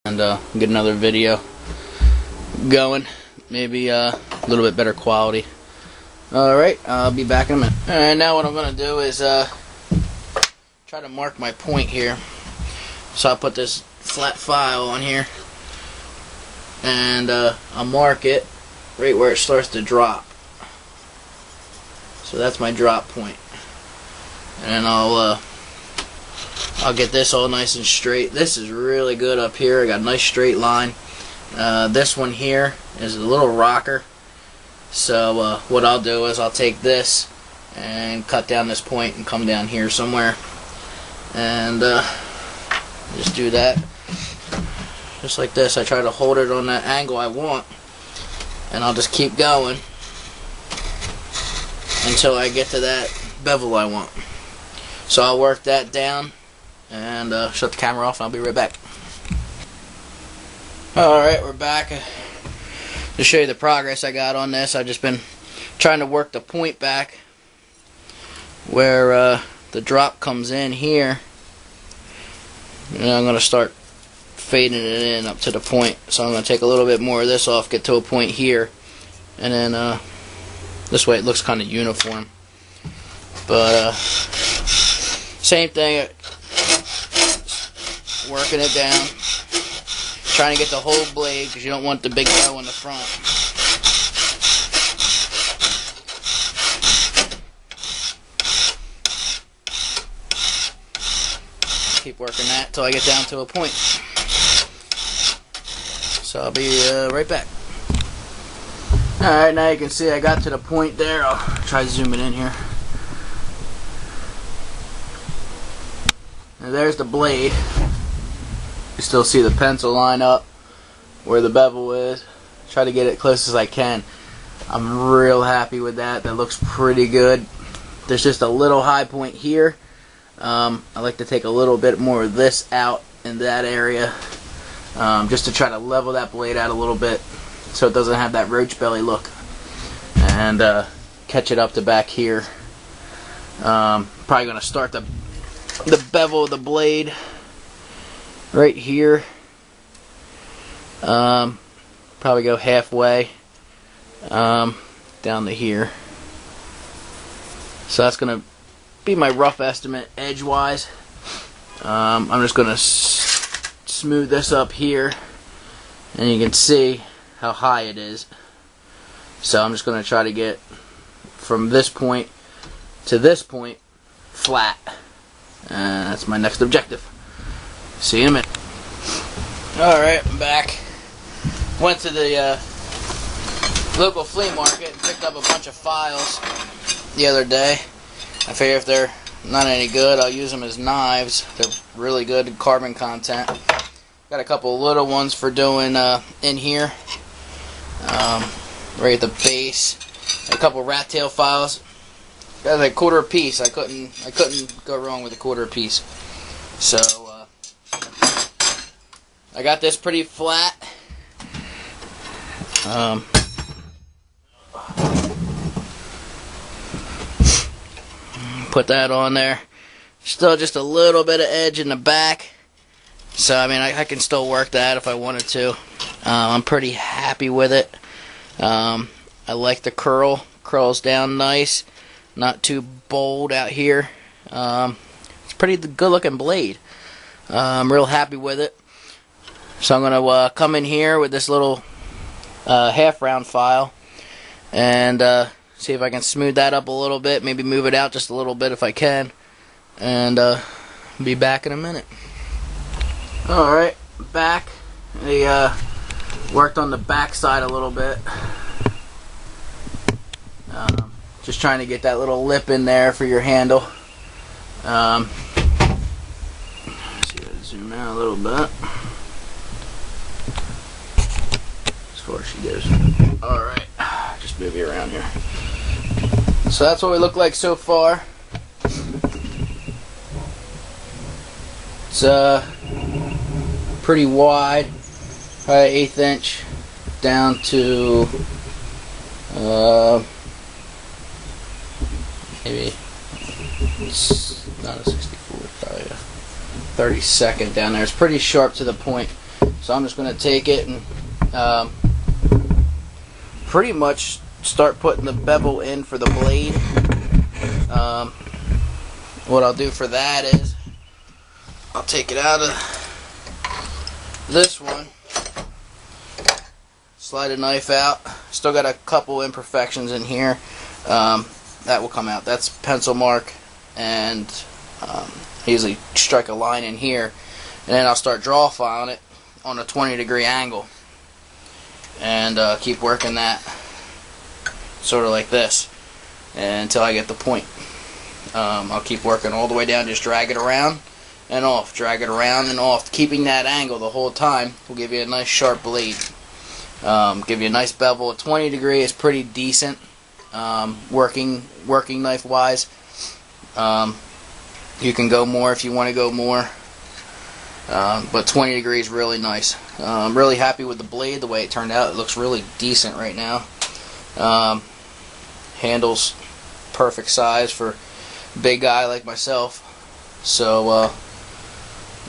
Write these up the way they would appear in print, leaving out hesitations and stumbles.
and get another video going, maybe a little bit better quality. Alright, I'll be back in a minute. Alright, now what I'm going to do is try to mark my point here. So I'll put this flat file on here and I'll mark it right where it starts to drop. So that's my drop point. And I'll get this all nice and straight. This is really good up here. I got a nice straight line. This one here is a little rocker. So what I'll do is I'll take this and cut down this point and come down here somewhere. And just do that. Just like this. I try to hold it on that angle I want. And I'll just keep going until I get to that bevel I want. So I'll work that down and shut the camera off and I'll be right back. Alright, we're back to show you the progress I got on this. I've just been trying to work the point back where the drop comes in here, and I'm going to start fading it in up to the point. So I'm going to take a little bit more of this off, get to a point here, and then this way it looks kind of uniform. But same thing, working it down, trying to get the whole blade because you don't want the big bow in the front. Keep working that until I get down to a point. So I'll be right back. Alright, now you can see I got to the point there. I'll try to zoom it in here. And there's the blade. You still see the pencil line up where the bevel is. Try to get it close as I can. I'm real happy with that. That looks pretty good. There's just a little high point here. I like to take a little bit more of this out in that area, just to try to level that blade out a little bit so it doesn't have that roach belly look, and catch it up to back here. Probably going to start the bevel of the blade right here. Probably go halfway down to here. So that's going to be my rough estimate edgewise. I'm just going to smooth this up here, and you can see how high it is. So I'm just going to try to get from this point to this point flat. That's my next objective. See you in a minute. Alright, I'm back. Went to the local flea market and picked up a bunch of files the other day. I figure if they're not any good, I'll use them as knives. They're really good carbon content. Got a couple little ones for doing in here, right at the base. A couple rat tail files. Got like a quarter a piece. I couldn't go wrong with a quarter a piece. So I got this pretty flat. Put that on there. Still just a little bit of edge in the back. So I mean I can still work that if I wanted to. I'm pretty happy with it. I like the curl. Curls down nice. Not too bold out here. It's a pretty good looking blade. I'm real happy with it. So I'm going to come in here with this little half round file and see if I can smooth that up a little bit. Maybe move it out just a little bit if I can. And be back in a minute. Alright, back. I worked on the back side a little bit. Just trying to get that little lip in there for your handle. See if I zoom out a little bit. As far as she goes. Alright, just move you around here. So that's what we look like so far. It's pretty wide, probably 1/8 inch down to maybe it's not a 64, probably a 32nd down there. It's pretty sharp to the point. So I'm just going to take it and pretty much start putting the bevel in for the blade. What I'll do for that is I'll take it out of this one, slide a knife out. Still got a couple imperfections in here. That will come out. That's pencil mark, and easily strike a line in here, and then I'll start draw filing it on a 20-degree angle, and keep working that sort of like this until I get the point. I'll keep working all the way down, just drag it around and off, drag it around and off. Keeping that angle the whole time will give you a nice sharp blade. Give you a nice bevel. A 20 degree is pretty decent, working knife wise. You can go more if you want to go more, but 20 degrees is really nice. I'm really happy with the blade, the way it turned out. It looks really decent right now. Handle's perfect size for a big guy like myself. So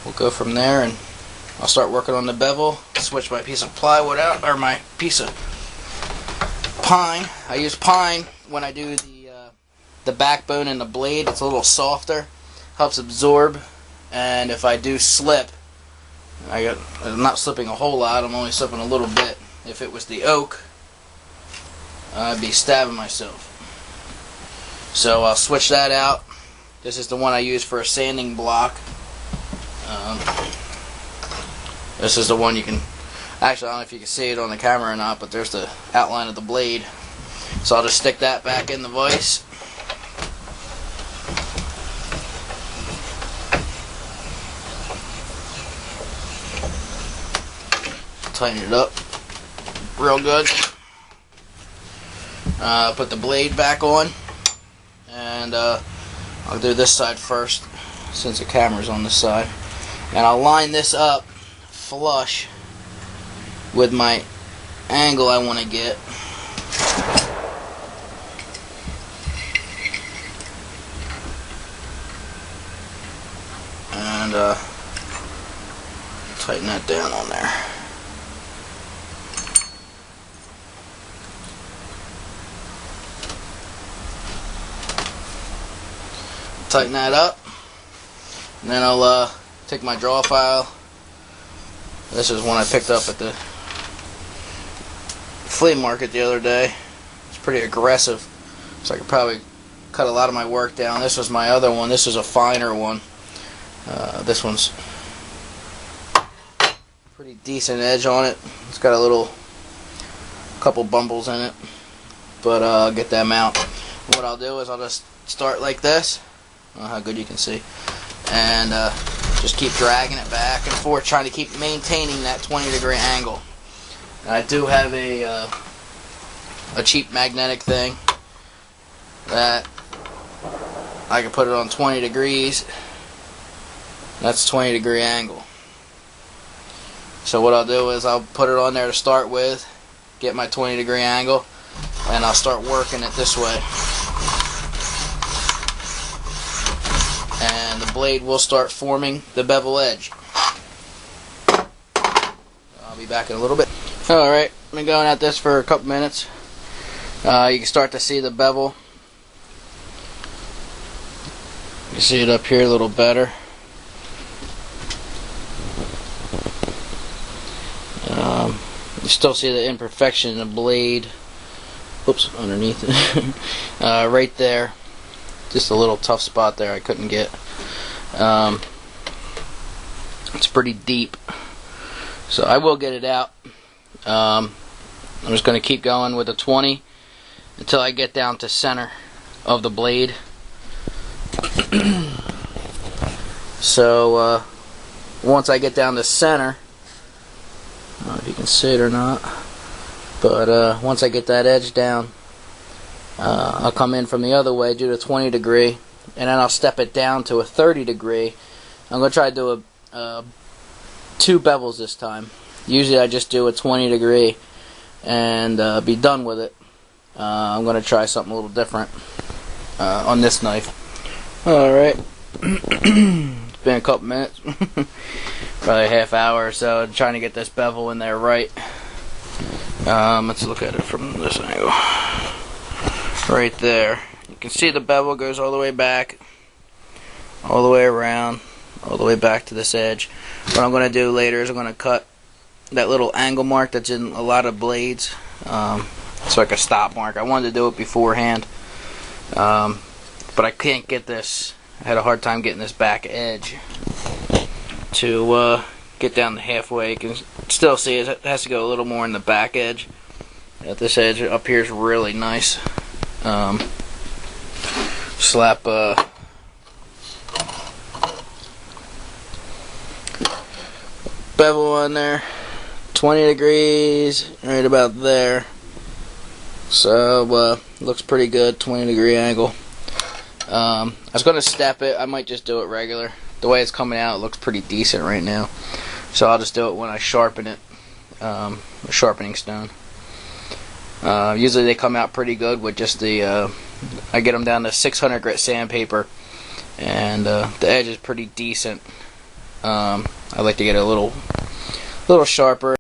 we'll go from there, and I'll start working on the bevel. Switch my piece of plywood out, or my piece of pine. I use pine when I do the backbone and the blade. It's a little softer, helps absorb, and if I do slip, I'm not slipping a whole lot, I'm only slipping a little bit. If it was the oak, I'd be stabbing myself. So I'll switch that out. This is the one I use for a sanding block. This is the one you can, actually I don't know if you can see it on the camera or not, but there's the outline of the blade. So I'll just stick that back in the vise. Tighten it up real good. Put the blade back on, and I'll do this side first since the camera's on this side, and I'll line this up flush with my angle I want to get. And tighten that down on there. Tighten that up, and then I'll take my draw file. This is one I picked up at the flea market the other day. It's pretty aggressive, so I could probably cut a lot of my work down. This was my other one. This is a finer one. This one's pretty decent edge on it. It's got a couple bumbles in it, but I'll get them out. What I'll do is I'll just start like this. I don't know how good you can see, and just keep dragging it back and forth, trying to keep maintaining that 20-degree angle. And I do have a cheap magnetic thing that I can put it on 20 degrees. That's 20-degree angle. So what I'll do is I'll put it on there to start with, get my 20-degree angle, and I'll start working it this way. And the blade will start forming the bevel edge. I'll be back in a little bit. Alright, I've been going at this for a couple minutes. You can start to see the bevel. You can see it up here a little better. You still see the imperfection in the blade. Oops, underneath it. Right there. Just a little tough spot there I couldn't get. It's pretty deep, so I will get it out. I'm just going to keep going with the 20 until I get down to center of the blade. So once I get down to center, I don't know if you can see it or not, but once I get that edge down, I'll come in from the other way, do the 20 degree, and then I'll step it down to a 30 degree. I'm going to try to do two bevels this time. Usually I just do a 20 degree and be done with it. I'm going to try something a little different on this knife. Alright, It's been a couple minutes, probably a half hour or so, trying to get this bevel in there right. Let's look at it from this angle. Right there. You can see the bevel goes all the way back, all the way around, all the way back to this edge. What I'm going to do later is I'm going to cut that little angle mark that's in a lot of blades. It's like a stop mark. I wanted to do it beforehand, but I can't get this. I had a hard time getting this back edge to get down to halfway. You can still see it has to go a little more in the back edge. This edge up here is really nice. Slap bevel on there, 20 degrees, right about there. So looks pretty good, 20-degree angle. I was going to step it. I might just do it regular. The way it's coming out, it looks pretty decent right now. So I'll just do it when I sharpen it, a sharpening stone. Usually they come out pretty good with just the, I get them down to 600 grit sandpaper, and the edge is pretty decent. I like to get it a little sharper.